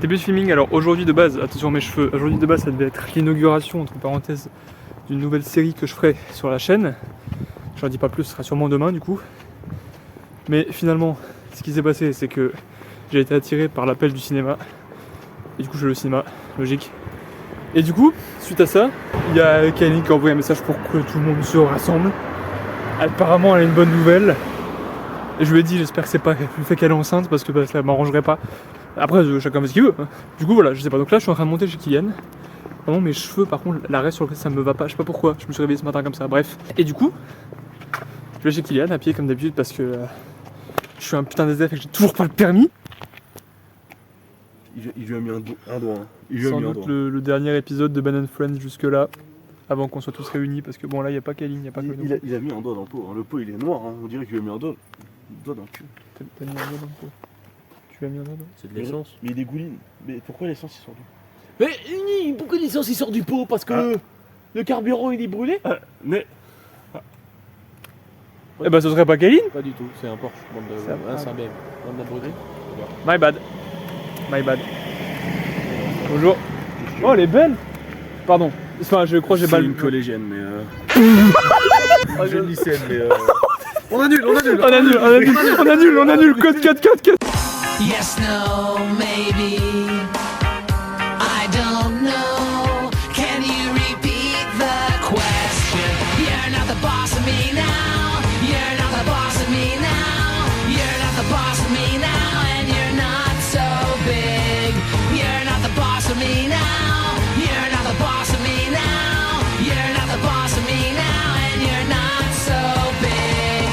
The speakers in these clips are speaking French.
Début de filming, alors aujourd'hui de base, attention à mes cheveux, aujourd'hui de base ça devait être l'inauguration entre parenthèses d'une nouvelle série que je ferai sur la chaîne. J'en dis pas plus, ce sera sûrement demain du coup. Mais finalement, ce qui s'est passé c'est que j'ai été attiré par l'appel du cinéma. Et du coup je vais au cinéma, logique. Et du coup, suite à ça, il y a Kylie qui a envoyé un message pour que tout le monde se rassemble. Apparemment elle a une bonne nouvelle. Et je lui ai dit j'espère que c'est pas le fait qu'elle est enceinte parce que ça m'arrangerait pas. Après, chacun fait ce qu'il veut. Du coup, voilà, je sais pas. Donc là, je suis en train de monter chez Kylian. Vraiment, mes cheveux, par contre, l'arrêt sur lequel ça me va pas. Je sais pas pourquoi. Je me suis réveillé ce matin comme ça. Bref. Et du coup, je vais chez Kylian à pied comme d'habitude parce que je suis un putain d'SDF et que j'ai toujours pas le permis. Il lui a mis un doigt. Hein. Il lui a Sans mis un doute doigt. le dernier épisode de Ben & Friends jusque-là. Avant qu'on soit tous réunis. Parce que bon, là, il n'y a pas Kylian, il n'y a pas que nous. Il a mis un doigt dans le pot. Hein. Le pot, il est noir. Hein. On dirait qu'il lui a mis un doigt dans le cul. T'as mis un doigt dans le pot. Tu as mis un doigt dans le pot. C'est de l'essence. Mais il dégouline. Mais pourquoi l'essence il sort du pot? Mais pourquoi l'essence il sort du pot? Parce que le carburant il est brûlé? Mais. Eh bah, ce serait pas Kylian. Pas du tout, c'est un Porsche. C'est un BM. Bande d'abrutis. My bad. My bad. Bonjour. Oh, elle est belle. Pardon. Enfin, je crois que j'ai C'est mal. une collégienne, mais. Jeune lycéenne, mais. On annule. On annule. Code. Yes, no, maybe. I don't know. Can you repeat the question? You're not the boss of me now. You're not the boss of me now. You're not the boss of me now. And you're not so big. You're not the boss of me now. You're not the boss of me now. You're not the boss of me now. And you're not so big.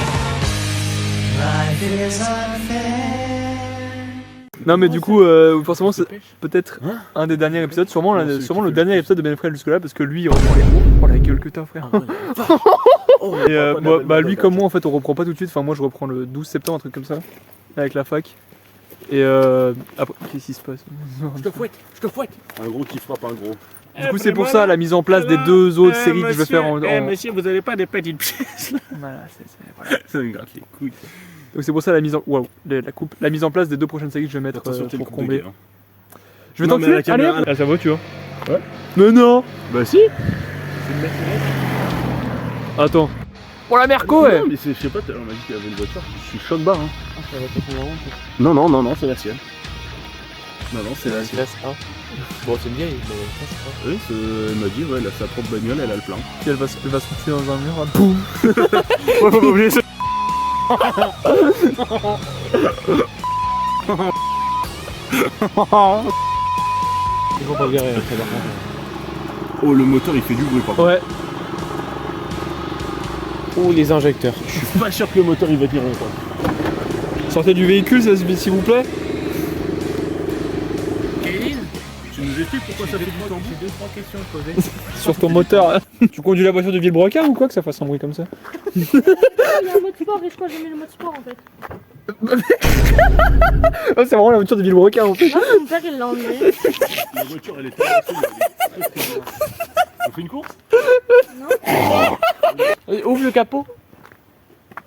Life is unfair. Non, mais du coup, forcément, c'est peut-être un des derniers épisodes. Sûrement le dernier épisode de Ben Frère jusque-là, parce que lui, il reprend les cours. Oh la gueule que t'as, frère. Et lui, comme moi, en fait, on reprend pas tout de suite. Enfin, moi, je reprends le 12 septembre, un truc comme ça, avec la fac. Et après, qu'est-ce qui se passe? Je te fouette. Un gros qui frappe un gros. Du coup, c'est pour ça la mise en place des deux autres séries que je vais faire en. Monsieur, vous avez pas des petites pièces là? Voilà, voilà. Ça me gratte les couilles. Donc c'est pour ça la mise en la mise en place des deux prochaines séries que je vais mettre Attention, t'es pour le combler. hein. Je vais Non, mais t'enculer. la caméra, Allez, à sa voiture. Ouais. Mais non. Bah si. C'est une Mercedes. Attends. Pour la Merco, ouais. Non, mais je sais pas, on m'a dit qu'il y avait une voiture. Je suis choc barre. Hein. Ah, c'est la voiture qu'on va rendre. Non, c'est la sienne. Non, c'est la sienne. Classe A. Bon, c'est une vieille, mais classe A. Oui, elle m'a dit, ouais, elle a sa propre bagnole, elle a le plein. Puis elle va se foutre dans un mur. Boum. Ouais, faut pas oublier ça. Ils vont pas garer après, par contre. Oh, le moteur il fait du bruit par contre. Ouais. Oh, les injecteurs. Je suis pas sûr que le moteur il va tirer encore. Sortez du véhicule, s'il vous plaît. Kéline, Tu nous expliques pourquoi ça fait du tambour? j'ai 2-3 questions à poser. Sur ton moteur. Là. Tu conduis la voiture de Villebrequin ou quoi que ça fasse un bruit comme ça? Il y a un mode sport, et je crois que j'ai mis le mode sport en fait. Oh, c'est vraiment la voiture de Villebrequin en fait. Non, mon père il l'a enlevé. La voiture elle est tellement. On fait une course? Ouvre le capot.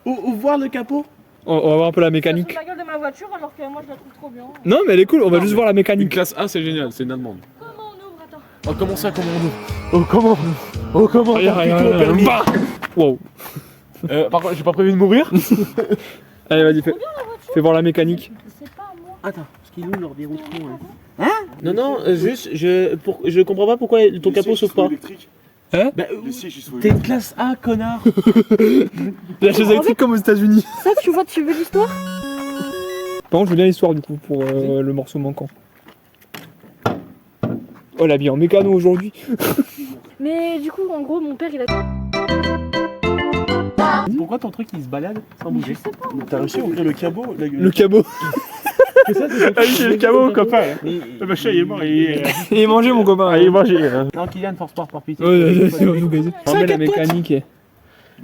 Ouvre voir le capot. On va voir un peu la Je mécanique. la gueule de ma voiture alors que moi je la trouve trop bien. Non mais elle est cool, on va juste voir la Une mécanique. classe A, c'est génial, c'est une allemande. Comment on ouvre? Attends. Oh, comment ça, comment on ouvre? Oh, comment Bah wow. Par contre, j'ai pas prévu de mourir. Allez vas-y, fais voir la mécanique. C'est pas moi. Attends, parce qu'il est où leur verrou de con là? Non, non, juste, je comprends pas pourquoi ton capot s'ouvre pas. Hein? Bah, Les sièges ils sont t'es une classe A, connard. La chaise électrique comme aux États-Unis. Ça, tu vois, tu veux l'histoire? Par contre, je veux bien l'histoire du coup pour le morceau manquant. Oh, la bien en mécano aujourd'hui. Mais du coup, en gros, mon père il a. Pourquoi ton truc il se balade sans Je bouger? sais pas. T'as réussi à ouvrir le cabot? Le cabot. C'est ça, c'est Ah oui, c'est le cabot, copain. Le machin il est mort, Il est mangé, mon copain. il est mangé. Non, Kylian, force pas par pitié. Ouais, c'est nous baiser. C'est un la quatre mécanique.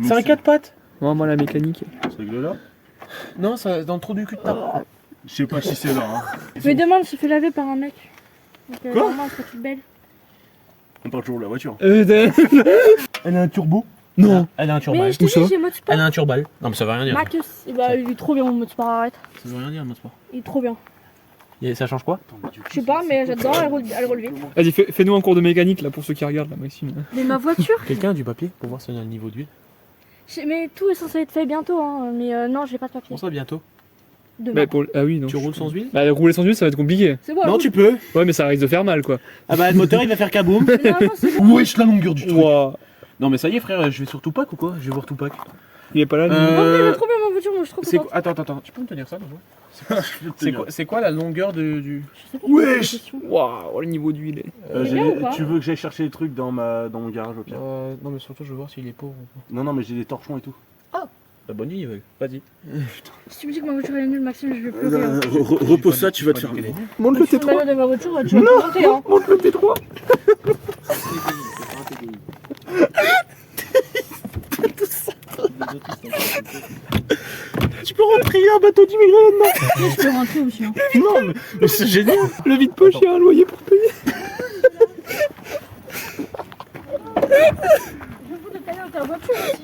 C'est un 4 pattes? Vraiment la mécanique. C'est là? Non, c'est dans le trou du cul de ta. Je sais pas si c'est là. Hein. Je me demande s'il fait laver par un mec. Donc, Quoi normalement, elle serait toute belle. On parle toujours de la voiture. Elle a un turbo? Non. Elle a un Mais turbal. je t'ai dit, j'ai mode sport. Elle a un turbal. Non, mais ça veut rien dire. Max, bah, il est trop bien mon mode sport, arrête. Ça veut rien dire, le mode sport. Il est trop bien. Ça change quoi? Je sais pas, mais j'adore à le relever. Vas-y, fais-nous un cours de mécanique là pour ceux qui regardent là, Maxime. Mais ma voiture. Quelqu'un a du papier pour voir si on a le niveau d'huile? Mais tout est censé être fait bientôt, hein. Mais non, j'ai pas de papier. On sera bientôt. Demain. Ah oui, non. Tu roules sans huile? Bah, rouler sans huile, ça va être compliqué. C'est bon. Non, tu peux. Ouais, mais ça risque de faire mal quoi. Ah bah le moteur il va faire kaboum. Mais non, c'est bon. Wesh, la longueur du truc. Ouah, Non mais ça y est frère, je vais sur Tupac ou quoi? Je vais voir Tupac. il est pas là. lui. Oh, mais elle est trop bien ma voiture, moi je suis trop C'est contente. quoi? Attends, tu peux me tenir ça d'abord? C'est quoi la longueur du... Je sais pas. Wesh. Waouh, le niveau d'huile. Il est bien ou pas Tu veux que j'aille chercher des trucs dans mon garage au pire? Non mais surtout je veux voir s'il est pauvre ou pas. Non, mais j'ai des torchons et tout. La bonne nuit, vas-y. Si tu me dis que ma voiture elle est nulle, Maxime, je vais pleurer. Hein. Repose ça, tu vas te faire. Monte le Si tu me T3. balades de ma voiture, tu vas te monter, hein. Monte le T3. Tu peux rentrer un bateau d'immigrés là-dedans. Mais je peux rentrer aussi. Hein. Non, mais c'est génial. Le vide-poche, il y a un loyer pour payer. Je veux de tailler ta voiture aussi.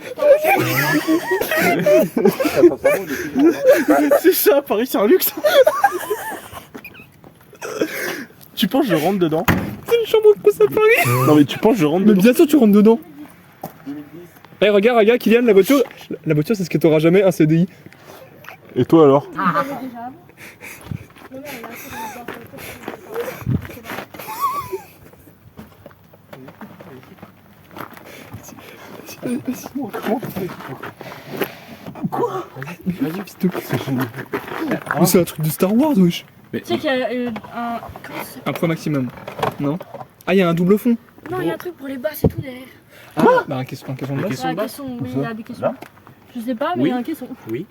C'est ça, Paris, c'est un luxe. Tu penses que je rentre dedans? C'est une chambre de course à Paris. Non, mais tu penses que je rentre Mais dedans? bien sûr, tu rentres dedans. Eh, regarde, Kylian, la voiture, c'est ce que t'auras jamais un CDI. Et toi alors? Vas-y, s'il te plaît. Mais c'est un truc de Star Wars, wesh. Tu sais qu'il y a un. Comment ça s'appelle? Un point maximum. Non? Ah, il y a un double fond. Non, il y a un truc pour les basses et tout derrière. Ah, bah un caisson de Un base. caisson. Ouais, un caisson, oui, il y a des caissons. Je sais pas, mais il y a un caisson. Oui.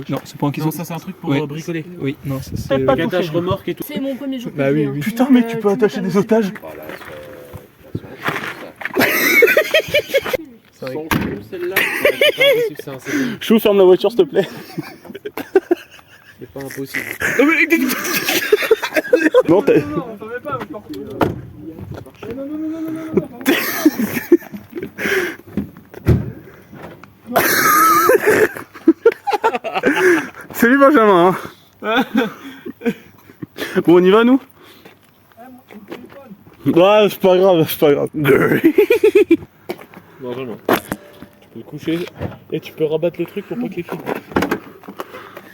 Non, c'est pas un caisson. Non, ça c'est un truc pour Ouais. bricoler. Oui, non, ça c'est. Peut-être pas Attache remorque et tout. C'est mon premier jour. Bah oui, oui. Putain, mec, tu peux attacher des otages. C'est vrai. Celle-là, c'est pas impossible, c'est un CDI. Chou, ferme la voiture, s'il te plaît. C'est pas impossible. Non, t'as. On savait pas, Salut Benjamin. Hein. Bon, on y va nous? Ouais, c'est pas grave, c'est pas grave. Non, vraiment. Tu peux le coucher et tu peux rabattre le truc pour pas qu'il filme.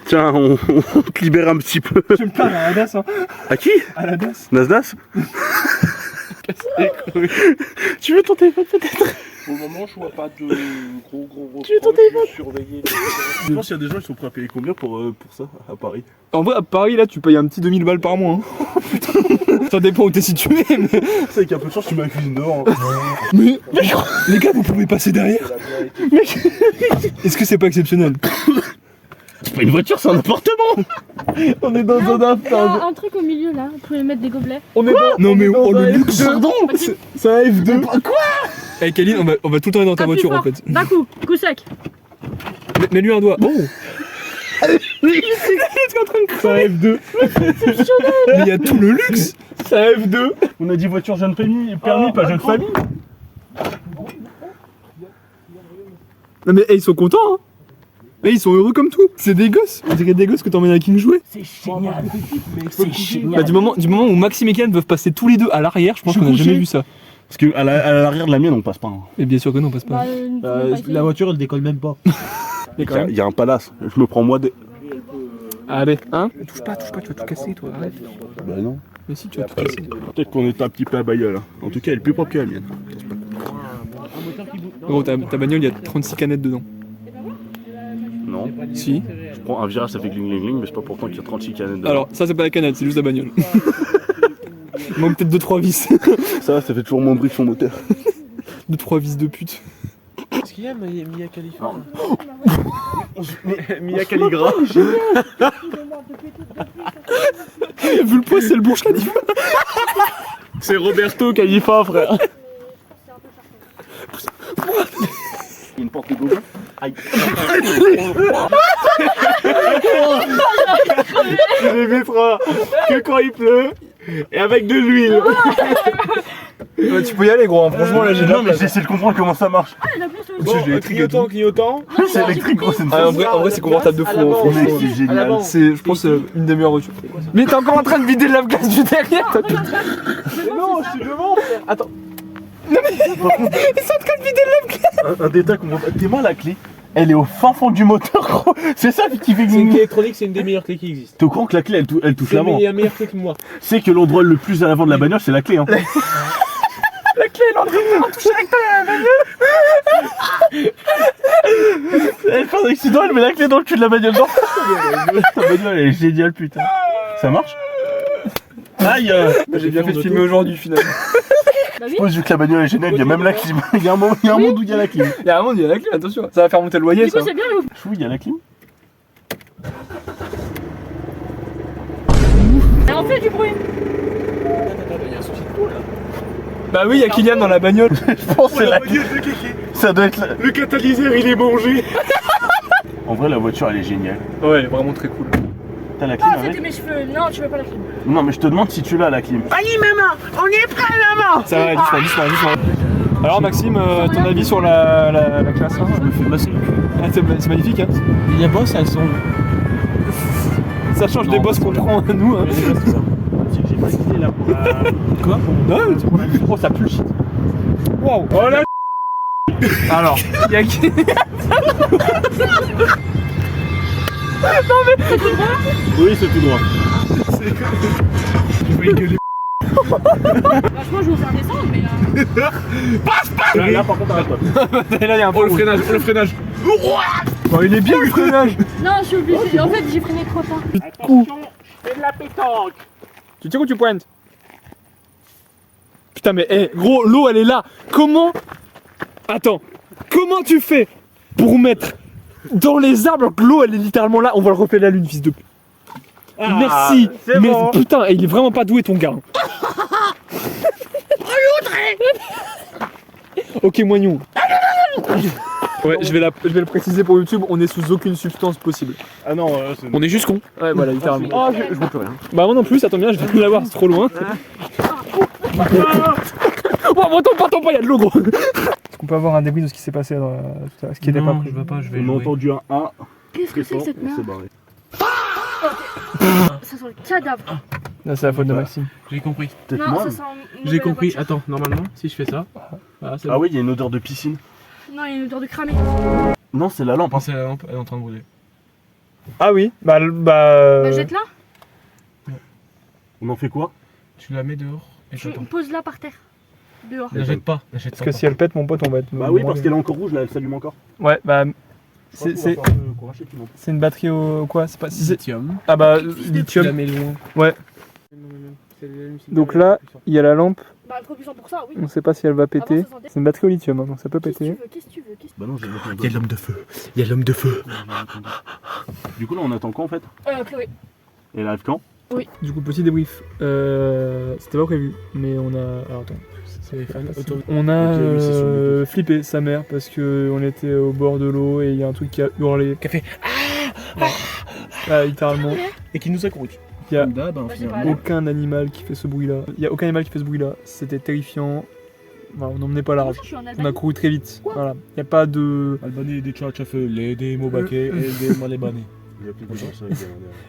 Tiens, on te libère un petit peu. J'aime pas à la DAS, hein. À qui? À la DAS. Nasdas? Tu veux ton téléphone peut-être? Pour le moment, je vois pas de gros Tu veux ton téléphone? surveiller. Je pense qu'il y a des gens qui sont prêts à payer combien pour ça à Paris? En vrai, à Paris, là, tu payes un petit 2000 balles par mois. Hein. Ça dépend où t'es situé, mais. C'est avec un peu de chance, tu mets la cuisine dehors. Hein. Mais. Les gars, vous pouvez passer derrière. Est-ce que c'est pas exceptionnel? C'est pas une voiture, c'est un appartement. On est dans un Il y a appart. un truc au milieu là, vous pouvez mettre des gobelets. On est dans. Non, mais oh, le luxe. Pardon. C'est un F2. Quoi? Eh, Kaline, on va tout le temps aller dans ta Ah, plus voiture en fort. fait. D'un coup sec. Mets-lui un doigt. Bon. C'est un F2. Mais il y a tout le luxe. C'est un F2. On a dit voiture jeune permis, pas jeune famille. Non, mais ils sont contents, hein. Mais ils sont heureux comme tout. C'est des gosses. On dirait des gosses que t'emmènes à King jouer. C'est génial. C'est génial. Bah, du moment où Maxime et Kylian peuvent passer tous les deux à l'arrière, je pense qu'on a jamais vu ça. Parce qu'à l'arrière de la mienne, on passe pas. Hein. Et bien sûr que non, on passe pas. La voiture elle décolle même pas. Mais quand même. Il y a un palace. Je me prends moi des. Allez, hein? Touche pas, tu vas tout casser, toi. Arrête. Bah non. Mais si, tu vas tout casser. Peut-être qu'on est un petit peu à bagnole. Hein. En tout cas, elle est plus propre que la mienne. Gros, ta bagnole, il y a 36 canettes dedans. Non. Si. Je prends un virage, ça fait gling gling gling, mais c'est pas pourtant qu'il y a 36 canettes dedans. Alors, ça, c'est pas la canette, c'est juste la bagnole. Il manque peut-être 2-3 vis. Ça fait toujours moins de bruit que son moteur. 2-3 vis de pute. Qu'est-ce qu'il y a Mia Khalifa? Mia Caligra. Vu le poids, c'est le Burj Khalifa. C'est Roberto Khalifa, frère. Une porte de gauche. Aïe. Je les mettrai que quand il pleut et avec de l'huile. Bah, tu peux y aller gros, hein. Franchement là j'ai Non mais j'essaie de comprendre comment ça marche. Ah, il y en a plus aussi. Bon, clignotant. C'est électrique gros, c'est une Ah, en vrai c'est confortable de fou, hein, franchement. Mec, c'est génial. C'est, je pense, une des meilleures voitures. Mais t'es encore en train de vider le lave-glace du derrière, toi, putain. Non, je suis devant, frère. Attends. Un détail qu'on voit pas. Tes mains la clé, elle est au fin fond du moteur gros. C'est ça qui fait C'est une que... clé électronique, c'est une des meilleures clés qui existent. T'es au courant que la clé elle touche C'est l'avant. la meilleure clé que moi. C'est que l'endroit le plus à l'avant de la bagnole c'est la clé hein. La clé, elle est en train de toucher avec toi à la bagnole. Elle fait un accident, elle met la clé dans le cul de la bagnole. La bagnole elle est géniale putain. Ça marche? Aïe J'ai bien fait de filmer aujourd'hui finalement. Bah oui. Je pense vu que la bagnole est géniale, il y a même la clim. Il y a un monde où il y a la clim. Il y a un monde, il y a la clé, attention. Ça va faire monter le loyer Du ça. coup, c'est bien, mais Chou, il y a la clim. on fait du bruit. Bah oui, il y a Kylian dans la bagnole. Je pense que c'est la clim. Ça doit être la... Le catalyseur, il est mangé. En vrai la voiture elle est géniale. Ouais, elle est vraiment très cool. T'as la clim Ah, c'était avec? mes cheveux. Non, tu veux pas la clim. Non mais je te demande si tu l'as la clim. Ça va, doucement. Alors Maxime, ton avis sur la classe 1? Je me fais masser le cul. Ah, c'est magnifique hein. Les bosses, elles sont. Ça change des bosses qu'on prend nous hein. C'est que j'ai pas quitté là pour la... Quoi? Oh ça pue le shit. Wow. Oh là. Alors, il y a qui? Oui c'est tout droit. Franchement, je vais vous faire descendre, mais là. Là par contre arrête pas. Et là il y a un peu le freinage. Oh, il est bien le freinage. Non, je suis obligée. En fait, j'ai freiné trop tard. Tu tires ou tu pointes? Putain mais gros, l'eau elle est là. Comment? Attends, comment tu fais pour mettre dans les arbres alors que l'eau elle est littéralement là? On va le refaire la lune, fils de pute. Merci. c'est Mais bon. putain, il est vraiment pas doué ton gars. Ok moignon. Ouais, je vais le préciser pour YouTube, on est sous aucune substance possible. Ah non c'est... On est juste con. Ouais voilà, littéralement. Oh je vois plus rien. Bah moi non plus, ça tombe bien, je vais plus l'avoir, c'est trop loin. Oh, mon temps, il y a de l'eau gros. Est-ce qu'on peut avoir un débrief de ce qui s'est passé dans ce qui était pas prévu? veux pas, je vais On a entendu un A. Qu'est-ce que c'est que cette On s'est merde? barré. Ça sent le cadavre. Là c'est la faute de Maxime. J'ai compris. Peut-être Non, moi. ça sent. une J'ai nouvelle compris. voiture. Attends, normalement, si je fais ça. Voilà, c'est Ah bon. oui il y a une odeur de piscine. Non, il y a une odeur de cramé. Non c'est la lampe hein. C'est la lampe, elle est en train de brûler. Ah oui, Bah, jette-la. On en fait quoi? Tu la mets dehors et Tu j'attends. poses-la par terre. Dehors. La jette pas, la jette Parce que si elle pète mon pote on va être... Bah oui parce qu'elle est encore rouge là, elle s'allume encore. Ouais bah... Je C'est crois qu'on va faire le courage, sinon. c'est une batterie au... quoi? C'est pas... si c'est- lithium. Ah bah Tu la lithium. mets loin. Ouais. Donc là, il y a la lampe, Bah, trop puissant pour ça, oui. on sait pas si elle va péter. Avant, ça sentait- C'est une batterie au lithium hein, donc ça peut Qu'est-ce que tu péter. veux? Qu'est-ce que tu veux? Bah non, je vais mettre mon Il y a l'homme de feu. Il y a l'homme de feu. Du coup là on attend quoi en fait? Chloé. Et elle arrive quand? Du coup petit débrief, c'était pas prévu mais on a... Alors attends. C'est les fans autour. On a Ok, oui, c'est sur le flippé sa mère parce que on était au bord de l'eau et il y a un truc qui a hurlé. Café. Ah, littéralement. Et qui nous a couru. Il y a Comme d'hab, hein, Bah, j'ai finalement. pas- aucun animal qui fait ce bruit là. Il y a aucun animal qui fait ce bruit là. C'était terrifiant. Voilà, on n'emmenait pas large. Je suis en On a Albanie. couru très vite. Voilà. Il n'y a pas de... Albanie, des tchatcha feu, les des mobaké et des malébani. Il y a plus de gens, ça, il y a-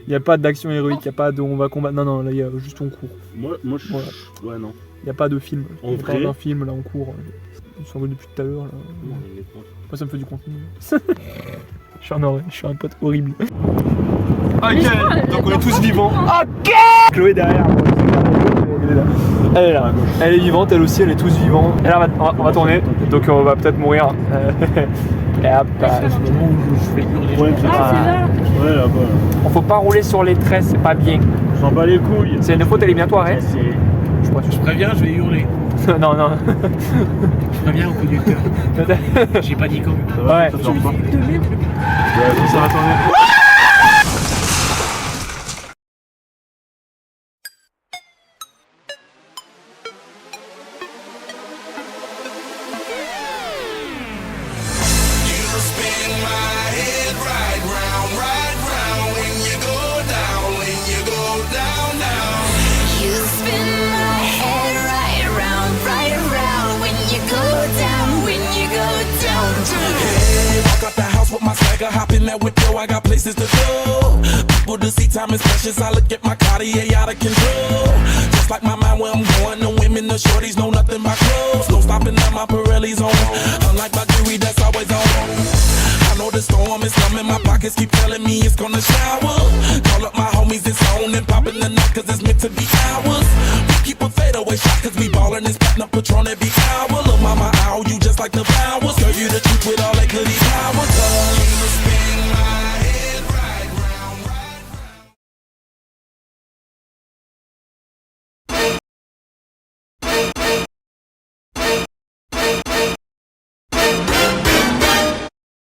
Il n'y a pas d'action héroïque. Il n'y a pas de... On va combattre. Non, non, là il y a juste on court. Moi je... Voilà. Ouais non. Il n'y a pas de film. En On parle vrai d'un film, là on court. On s'en va depuis tout à l'heure. Là. Non, il est proche. Moi ça me fait du contenu. je suis un pote horrible. Ok, Mais je crois, donc on est tous dans- vivants. Ok. Chloé derrière. Elle est là. Elle est là. Elle est vivante, elle aussi, elle est tous vivants. Et là on va tourner, donc on va peut-être mourir. Et hop, Ah, Ouais, c'est là. Ouais là-bas. on faut pas rouler sur les traits, c'est pas bien. Je m'en bats les couilles. C'est une faute, elle est bientôt arrête. C'est... Je crois que Je préviens, je vais hurler. non, non. Je préviens au conducteur. J'ai pas dit quand. Ça va, Ouais. ça sort pas. Ça va tourner. You spin my head right round, nigga hop in that window, I got places to go. People to see, time is precious. I look at my Cartier out of control. Just like my mind where I'm going, the women, the shorties know nothing but clothes. No stopping at my Pirelli's on. Unlike my jewelry, that's always on. I know the storm is coming, my pockets keep telling me it's gonna shower. Call up my homies, it's on and popping the night, cause it's meant to be ours. We keep a fadeaway shot, cause we ballin' this platinum Patron every hour. Look, mama, ow, you just like the flowers. Girl, you the truth with all that goody power.